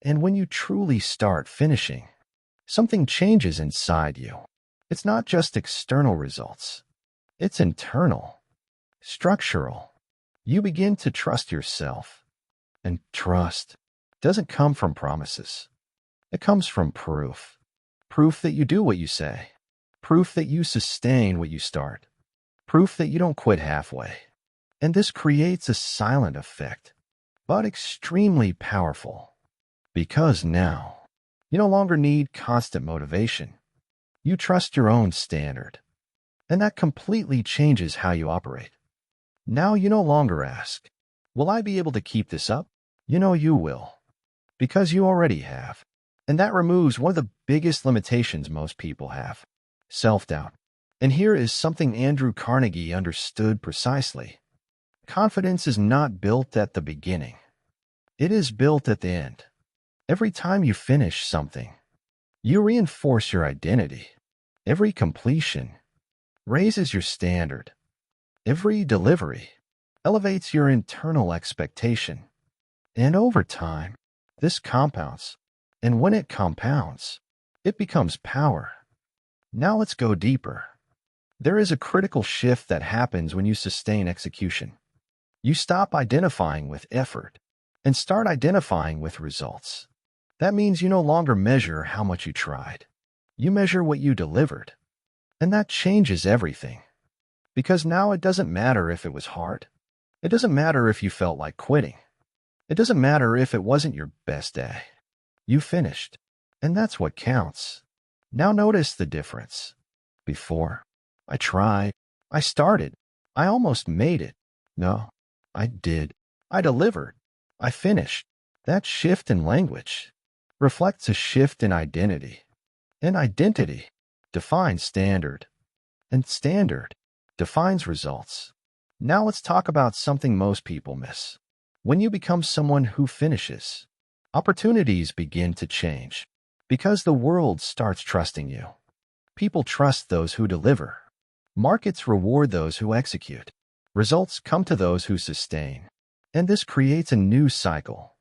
And when you truly start finishing, something changes inside you. It's not just external results. It's internal, structural. You begin to trust yourself. And trust doesn't come from promises. It comes from proof. Proof that you do what you say. Proof that you sustain what you start. Proof that you don't quit halfway. And this creates a silent effect, but extremely powerful. Because now, you no longer need constant motivation. You trust your own standard. And that completely changes how you operate. Now you no longer ask, will I be able to keep this up? You know you will. Because you already have. And that removes one of the biggest limitations most people have. Self-doubt. And here is something Andrew Carnegie understood precisely. Confidence is not built at the beginning. It is built at the end. Every time you finish something, you reinforce your identity. Every completion raises your standard. Every delivery elevates your internal expectation. And over time, this compounds. And when it compounds, it becomes power. Now let's go deeper. There is a critical shift that happens when you sustain execution. You stop identifying with effort and start identifying with results. That means you no longer measure how much you tried. You measure what you delivered. And that changes everything. Because now it doesn't matter if it was hard. It doesn't matter if you felt like quitting. It doesn't matter if it wasn't your best day. You finished. And that's what counts. Now notice the difference. Before, I tried. I started. I almost made it. No, I did. I delivered. I finished. That shift in language reflects a shift in identity. And identity defines standard. And standard defines results. Now let's talk about something most people miss. When you become someone who finishes, opportunities begin to change. Because the world starts trusting you. People trust those who deliver. Markets reward those who execute. Results come to those who sustain. And this creates a new cycle.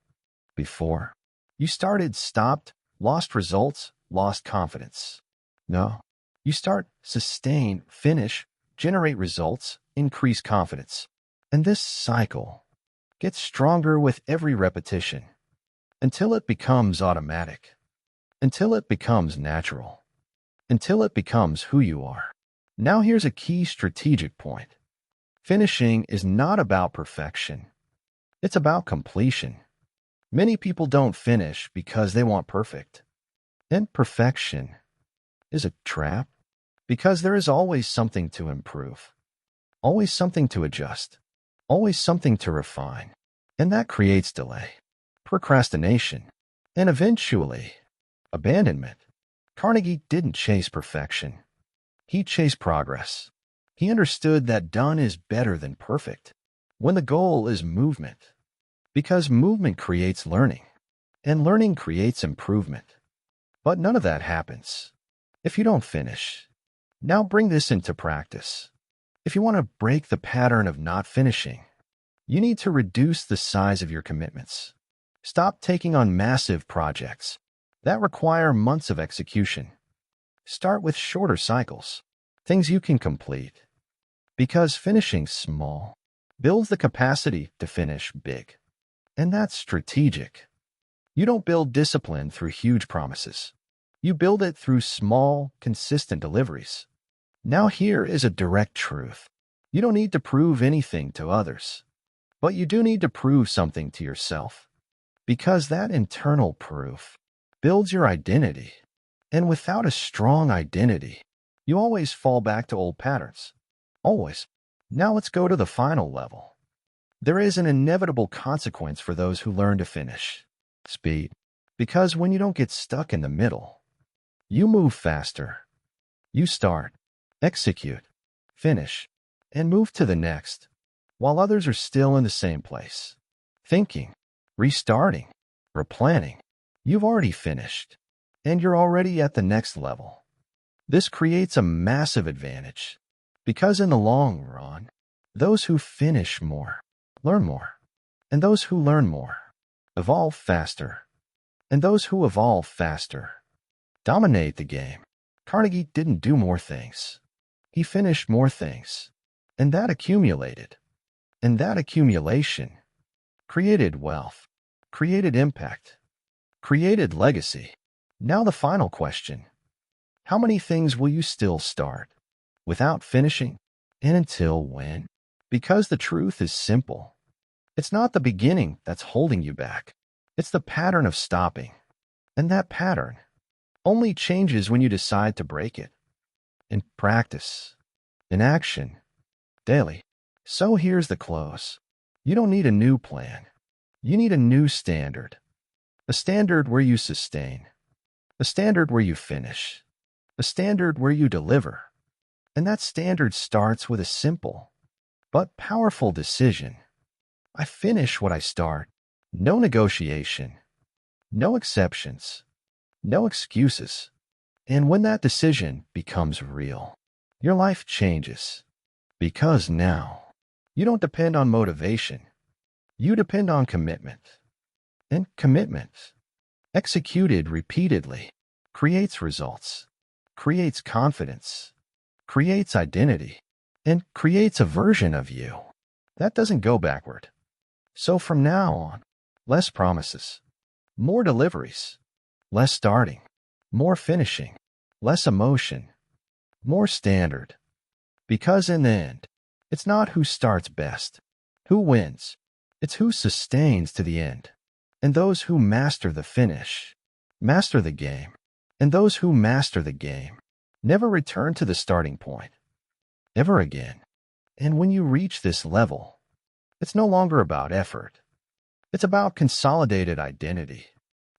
Before, you started, stopped, lost results, lost confidence. No, you start, sustain, finish, generate results, increase confidence. And this cycle gets stronger with every repetition until it becomes automatic, until it becomes natural, until it becomes who you are. Now here's a key strategic point. Finishing is not about perfection. It's about completion. Many people don't finish because they want perfect. And perfection is a trap because there is always something to improve, always something to adjust, always something to refine. And that creates delay, procrastination, and eventually, abandonment. Carnegie didn't chase perfection. He chased progress. He understood that done is better than perfect when the goal is movement. Because movement creates learning, and learning creates improvement. But none of that happens if you don't finish. Now bring this into practice. If you want to break the pattern of not finishing, you need to reduce the size of your commitments. Stop taking on massive projects that require months of execution. Start with shorter cycles, things you can complete. Because finishing small builds the capacity to finish big. And that's strategic. You don't build discipline through huge promises. You build it through small, consistent deliveries. Now here is a direct truth. You don't need to prove anything to others, but you do need to prove something to yourself. Because that internal proof builds your identity. And without a strong identity, you always fall back to old patterns. Always. Now let's go to the final level. There is an inevitable consequence for those who learn to finish. Speed. Because when you don't get stuck in the middle, you move faster. You start, execute, finish, and move to the next, while others are still in the same place. Thinking, restarting, replanning. You've already finished, and you're already at the next level. This creates a massive advantage, because in the long run, those who finish more learn more, and those who learn more evolve faster. And those who evolve faster dominate the game. Carnegie didn't do more things. He finished more things. And that accumulated. And that accumulation created wealth, created impact, created legacy. Now the final question. How many things will you still start without finishing? And until when? Because the truth is simple. It's not the beginning that's holding you back. It's the pattern of stopping. And that pattern only changes when you decide to break it. In practice, in action, daily. So here's the close. You don't need a new plan. You need a new standard. A standard where you sustain. A standard where you finish. A standard where you deliver. And that standard starts with a simple but powerful decision. I finish what I start. No negotiation. No exceptions. No excuses. And when that decision becomes real, your life changes. Because now, you don't depend on motivation. You depend on commitment. And commitment, executed repeatedly, creates results, creates confidence, creates identity, and creates a version of you that doesn't go backward. So from now on, less promises, more deliveries, less starting, more finishing, less emotion, more standard. Because in the end, it's not who starts best, who wins. It's who sustains to the end. And those who master the finish, master the game. And those who master the game never return to the starting point, ever again. And when you reach this level, it's no longer about effort. It's about consolidated identity.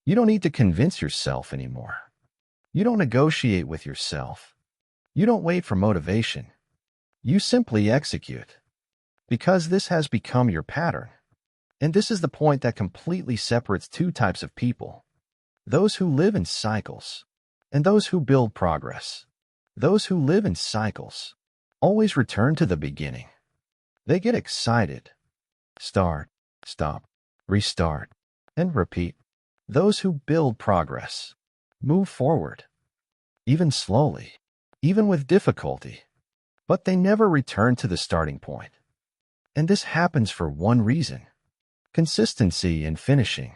You don't need to convince yourself anymore. You don't negotiate with yourself. You don't wait for motivation. You simply execute. Because this has become your pattern. And this is the point that completely separates two types of people. Those who live in cycles and those who build progress. Those who live in cycles always return to the beginning. They get excited. Start, stop, restart, and repeat. Those who build progress move forward, even slowly, even with difficulty, but they never return to the starting point. And this happens for one reason: consistency in finishing.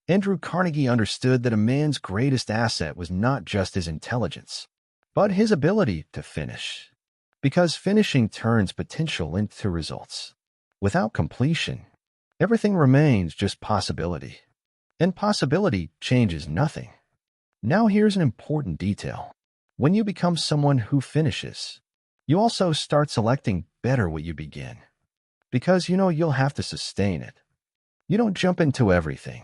Andrew Carnegie understood that a man's greatest asset was not just his intelligence, but his ability to finish. Because finishing turns potential into results. Without completion, everything remains just possibility. And possibility changes nothing. Now here's an important detail. When you become someone who finishes, you also start selecting better what you begin. Because you know you'll have to sustain it. You don't jump into everything.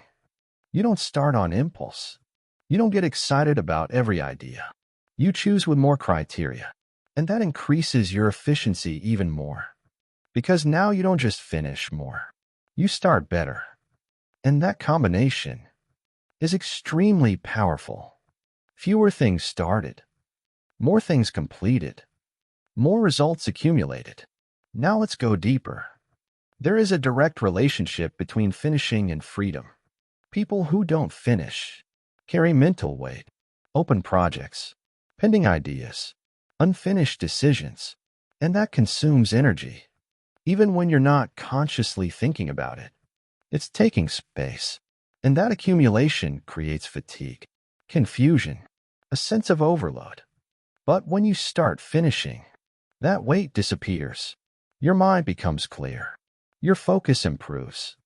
You don't start on impulse. You don't get excited about every idea. You choose with more criteria. And that increases your efficiency even more. Because now you don't just finish more. You start better. And that combination is extremely powerful. Fewer things started. More things completed. More results accumulated. Now let's go deeper. There is a direct relationship between finishing and freedom. People who don't finish carry mental weight, open projects, pending ideas, unfinished decisions, and that consumes energy. Even when you're not consciously thinking about it, it's taking space. And that accumulation creates fatigue, confusion, a sense of overload. But when you start finishing, that weight disappears. Your mind becomes clear. Your focus improves.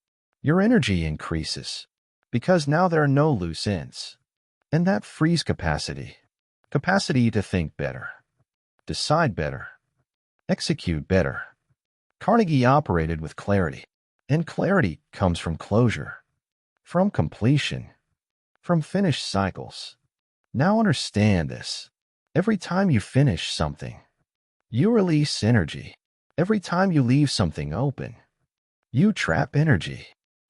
Your energy increases. Because now there are no loose ends. And that frees capacity. Capacity to think better, decide better, execute better. Carnegie operated with clarity. And clarity comes from closure, from completion, from finished cycles. Now understand this. Every time you finish something, you release energy. Every time you leave something open, you trap energy.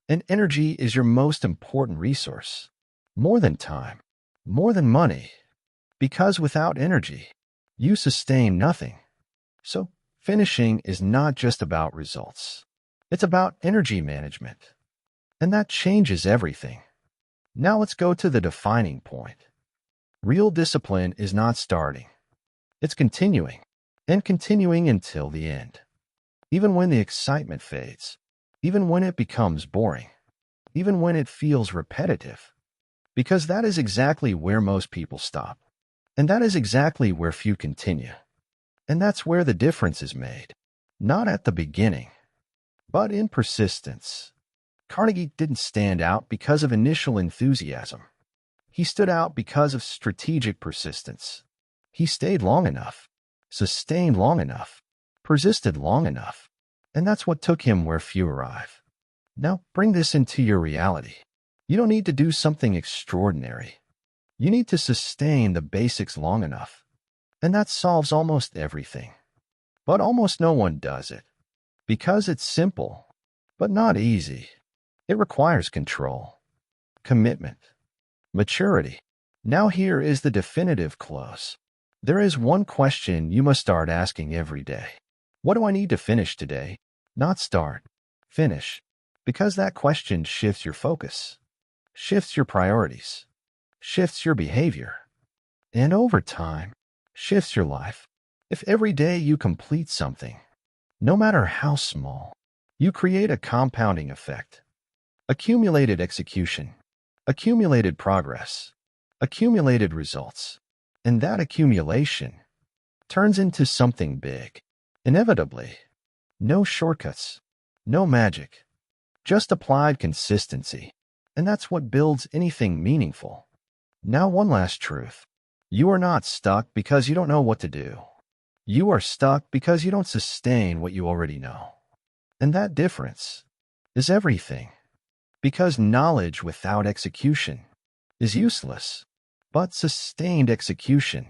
And energy is your most important resource. More than time, more than money. Because without energy, you sustain nothing. So finishing is not just about results. It's about energy management. And that changes everything. Now let's go to the defining point. Real discipline is not starting. It's continuing, and continuing until the end. Even when the excitement fades, even when it becomes boring, even when it feels repetitive. Because that is exactly where most people stop. And that is exactly where few continue. And that's where the difference is made. Not at the beginning, but in persistence. Carnegie didn't stand out because of initial enthusiasm. He stood out because of strategic persistence. He stayed long enough, sustained long enough, persisted long enough, and that's what took him where few arrive. Now bring this into your reality. You don't need to do something extraordinary. You need to sustain the basics long enough, and that solves almost everything. But almost no one does it, because it's simple, but not easy. It requires control, commitment, maturity. Now here is the definitive close. There is one question you must start asking every day. What do I need to finish today? Not start, finish. Because that question shifts your focus, shifts your priorities, shifts your behavior, and over time, shifts your life. If every day you complete something, no matter how small, you create a compounding effect. Accumulated execution, accumulated progress, accumulated results. And that accumulation turns into something big. Inevitably. No shortcuts, no magic, just applied consistency. And that's what builds anything meaningful. Now one last truth. You are not stuck because you don't know what to do. You are stuck because you don't sustain what you already know. And that difference is everything. Because knowledge without execution is useless, but sustained execution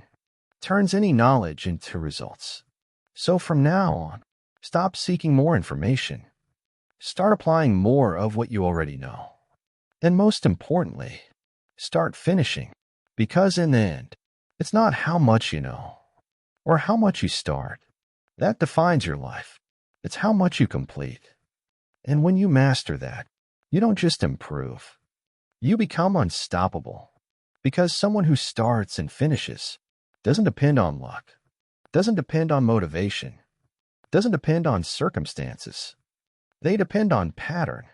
turns any knowledge into results. So from now on, stop seeking more information. Start applying more of what you already know. And most importantly, start finishing. Because in the end, it's not how much you know or how much you start that defines your life. It's how much you complete. And when you master that, you don't just improve. You become unstoppable. Because someone who starts and finishes doesn't depend on luck, doesn't depend on motivation, doesn't depend on circumstances. They depend on pattern.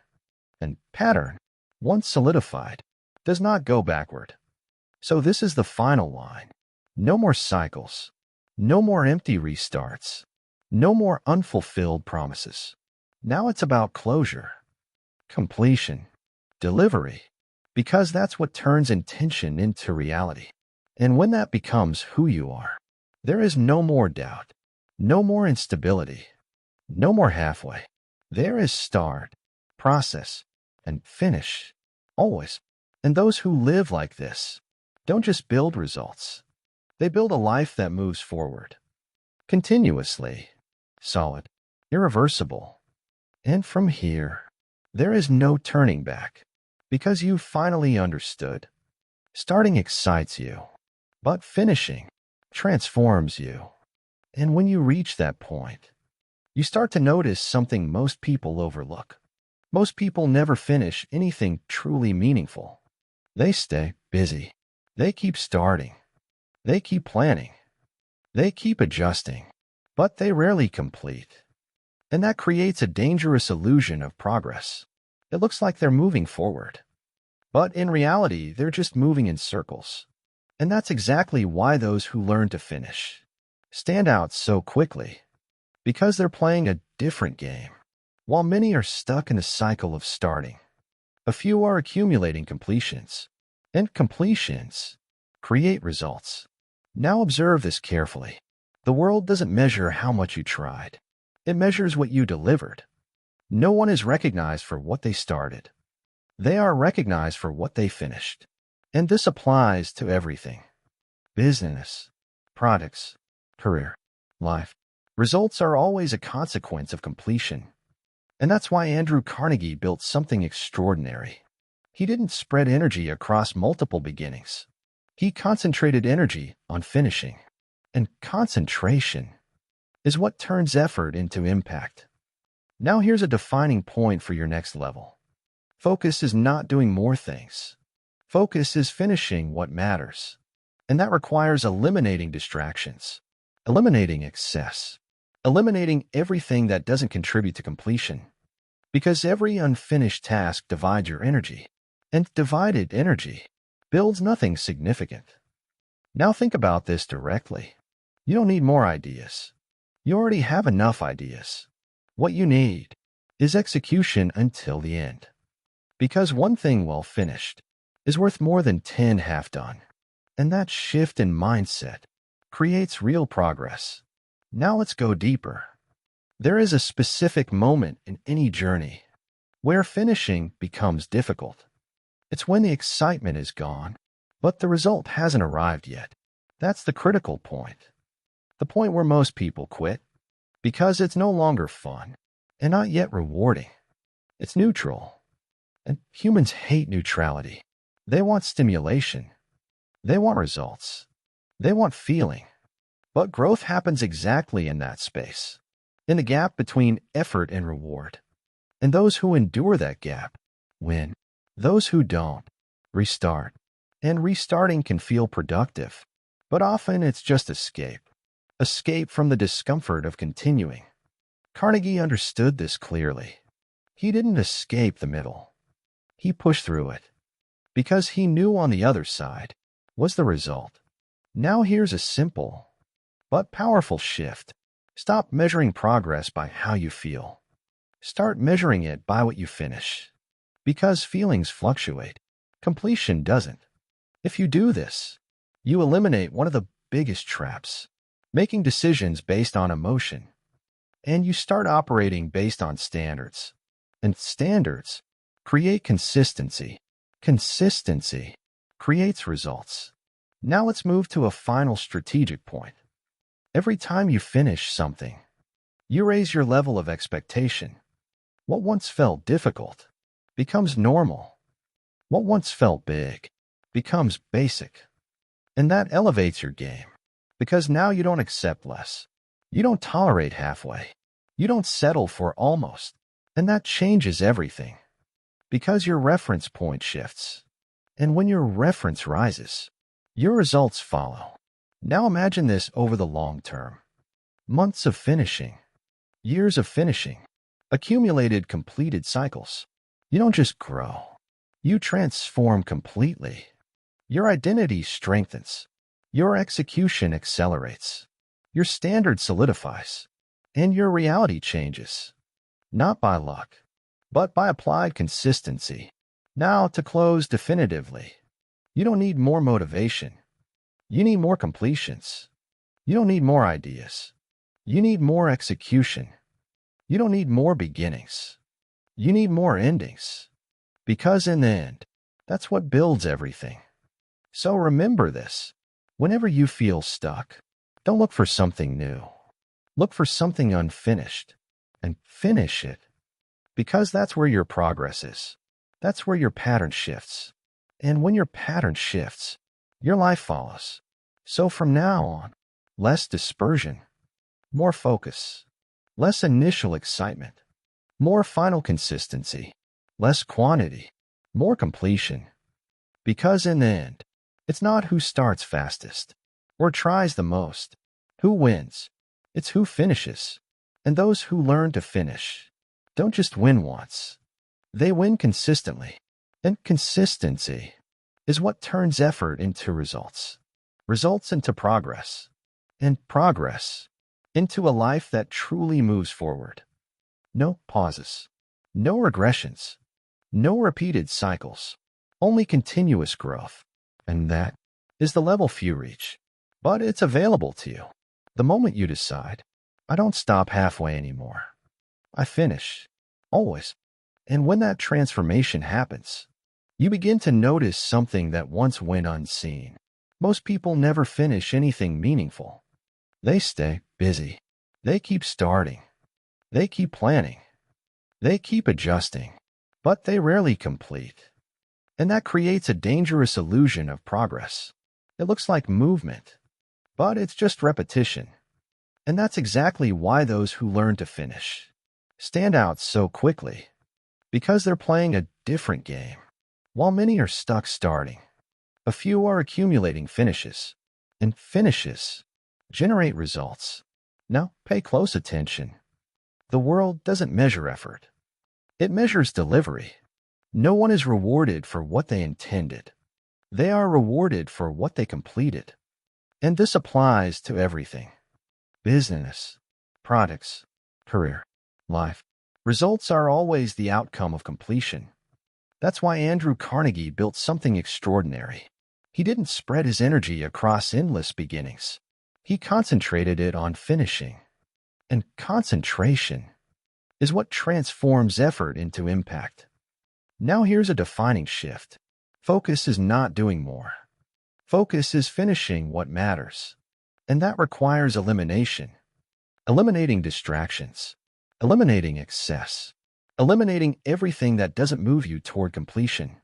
And pattern, once solidified, does not go backward. So this is the final line. No more cycles. No more empty restarts. No more unfulfilled promises. Now it's about closure, completion, delivery, because that's what turns intention into reality. And when that becomes who you are, there is no more doubt, no more instability, no more halfway. There is start, process, and finish, always. And those who live like this don't just build results. They build a life that moves forward, continuously, solid, irreversible. And from here, there is no turning back, because you finally understood. Starting excites you, but finishing transforms you. And when you reach that point, you start to notice something most people overlook. Most people never finish anything truly meaningful. They stay busy. They keep starting. They keep planning. They keep adjusting, but they rarely complete. And that creates a dangerous illusion of progress. It looks like they're moving forward, but in reality, they're just moving in circles. And that's exactly why those who learn to finish stand out so quickly, because they're playing a different game. While many are stuck in a cycle of starting, a few are accumulating completions, and completions create results. Now observe this carefully. The world doesn't measure how much you tried. It measures what you delivered. No one is recognized for what they started. They are recognized for what they finished. And this applies to everything. Business, products, career, life. Results are always a consequence of completion. And that's why Andrew Carnegie built something extraordinary. He didn't spread energy across multiple beginnings. He concentrated energy on finishing. And concentration is what turns effort into impact. Now here's a defining point for your next level. Focus is not doing more things. Focus is finishing what matters. And that requires eliminating distractions, eliminating excess, eliminating everything that doesn't contribute to completion. Because every unfinished task divides your energy, and divided energy builds nothing significant. Now think about this directly. You don't need more ideas. You already have enough ideas. What you need is execution until the end. Because one thing well finished is worth more than 10 half done. And that shift in mindset creates real progress. Now let's go deeper. There is a specific moment in any journey where finishing becomes difficult. It's when the excitement is gone, but the result hasn't arrived yet. That's the critical point. The point where most people quit, because it's no longer fun and not yet rewarding. It's neutral. And humans hate neutrality. They want stimulation. They want results. They want feeling. But growth happens exactly in that space, in the gap between effort and reward. And those who endure that gap win. Those who don't restart. And restarting can feel productive, but often it's just escape. Escape from the discomfort of continuing. Carnegie understood this clearly. He didn't escape the middle. He pushed through it, because he knew on the other side was the result. Now here's a simple but powerful shift. Stop measuring progress by how you feel. Start measuring it by what you finish. Because feelings fluctuate, completion doesn't. If you do this, you eliminate one of the biggest traps, making decisions based on emotion. And you start operating based on standards. And standards create consistency. Consistency creates results. Now let's move to a final strategic point. Every time you finish something, you raise your level of expectation. What once felt difficult becomes normal. What once felt big becomes basic. And that elevates your game, because now you don't accept less. You don't tolerate halfway. You don't settle for almost. And that changes everything, because your reference point shifts. And when your reference rises, your results follow. Now imagine this over the long term. Months of finishing, years of finishing, accumulated completed cycles. You don't just grow. You transform completely. Your identity strengthens. Your execution accelerates. Your standard solidifies. And your reality changes. Not by luck, but by applied consistency. Now to close definitively. You don't need more motivation. You need more completions. You don't need more ideas. You need more execution. You don't need more beginnings. You need more endings. Because in the end, that's what builds everything. So remember this. Whenever you feel stuck, don't look for something new. Look for something unfinished and finish it. Because that's where your progress is. That's where your pattern shifts. And when your pattern shifts, your life follows. So from now on, less dispersion, more focus, less initial excitement, more final consistency, less quantity, more completion. Because in the end, it's not who starts fastest or tries the most, who wins. It's who finishes. And those who learn to finish don't just win once. They win consistently. And consistency is what turns effort into results, results into progress, and progress into a life that truly moves forward. No pauses, no regressions, no repeated cycles, only continuous growth. And that is the level few reach. But it's available to you. The moment you decide, I don't stop halfway anymore. I finish. Always. And when that transformation happens, you begin to notice something that once went unseen. Most people never finish anything meaningful. They stay busy. They keep starting. They keep planning. They keep adjusting. But they rarely complete. And that creates a dangerous illusion of progress. It looks like movement, but it's just repetition. And that's exactly why those who learn to finish stand out so quickly. Because they're playing a different game. while many are stuck starting. A few are accumulating finishes, and finishes generate results. Now, pay close attention. The world doesn't measure effort. It measures delivery. No one is rewarded for what they intended. They are rewarded for what they completed. And this applies to everything: business, products, career, life. Results are always the outcome of completion. That's why Andrew Carnegie built something extraordinary. He didn't spread his energy across endless beginnings. He concentrated it on finishing. And concentration is what transforms effort into impact. Now here's a defining shift. Focus is not doing more. Focus is finishing what matters. And that requires elimination. Eliminating distractions. Eliminating excess. Eliminating everything that doesn't move you toward completion.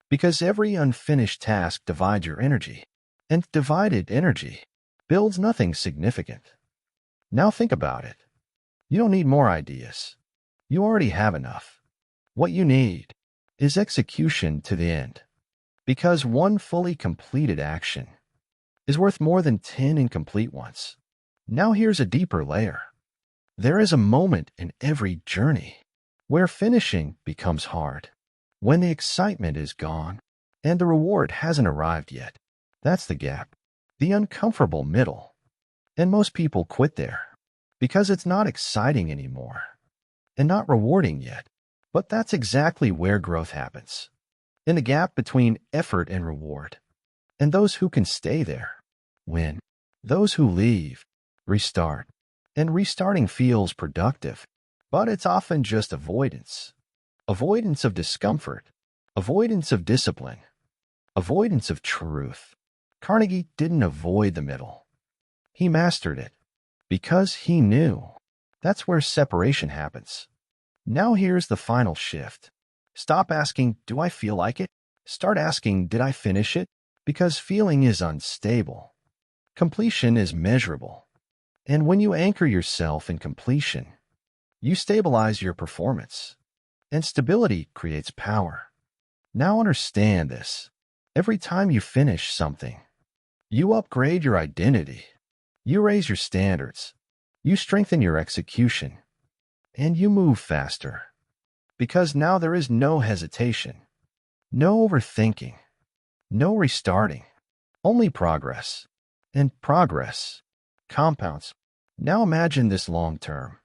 Because every unfinished task divides your energy. And divided energy builds nothing significant. Now think about it. You don't need more ideas. You already have enough. What you need is execution to the end. Because one fully completed action is worth more than 10 incomplete ones. Now here's a deeper layer. There is a moment in every journey where finishing becomes hard. When the excitement is gone and the reward hasn't arrived yet. That's the gap. The uncomfortable middle. And most people quit there because it's not exciting anymore and not rewarding yet. But that's exactly where growth happens. In the gap between effort and reward. And those who can stay there win. Those who leave restart. And restarting feels productive, but it's often just avoidance. Avoidance of discomfort. Avoidance of discipline. Avoidance of truth. Carnegie didn't avoid the middle. He mastered it because he knew that's where separation happens. Now here's the final shift. Stop asking, do I feel like it? Start asking, did I finish it? Because feeling is unstable. Completion is measurable. And when you anchor yourself in completion, you stabilize your performance. And stability creates power. Now understand this. Every time you finish something, you upgrade your identity. You raise your standards. You strengthen your execution. And you move faster. Because now there is no hesitation, no overthinking, no restarting, only progress. And progress compounds. Now imagine this long term.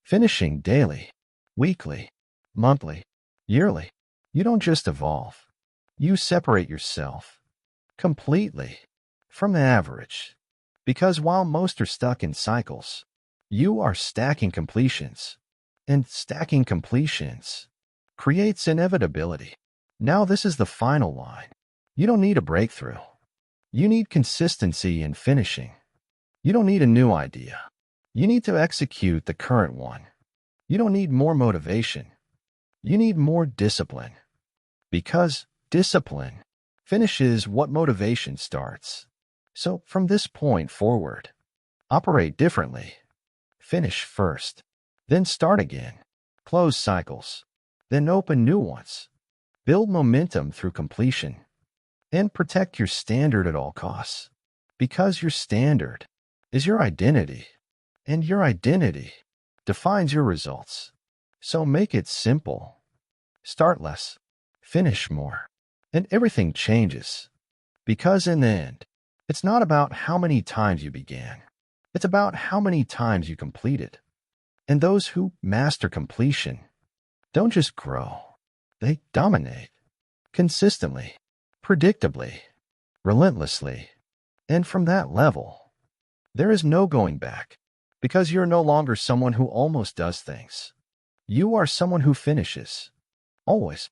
Finishing daily, weekly, monthly, yearly. You don't just evolve. You separate yourself completely from the average. Because while most are stuck in cycles, you are stacking completions. And stacking completions creates inevitability. Now this is the final line. You don't need a breakthrough. You need consistency in finishing. You don't need a new idea. You need to execute the current one. You don't need more motivation. You need more discipline. Because discipline finishes what motivation starts. So from this point forward, operate differently. Finish first. Then start again. Close cycles. Then open new ones. Build momentum through completion. And protect your standard at all costs. Because your standard is your identity. And your identity defines your results. So make it simple. Start less. Finish more. And everything changes. Because in the end, it's not about how many times you began. It's about how many times you completed. And those who master completion don't just grow. They dominate. Consistently. Predictably. Relentlessly. And from that level, there is no going back. Because you're no longer someone who almost does things. You are someone who finishes. Always.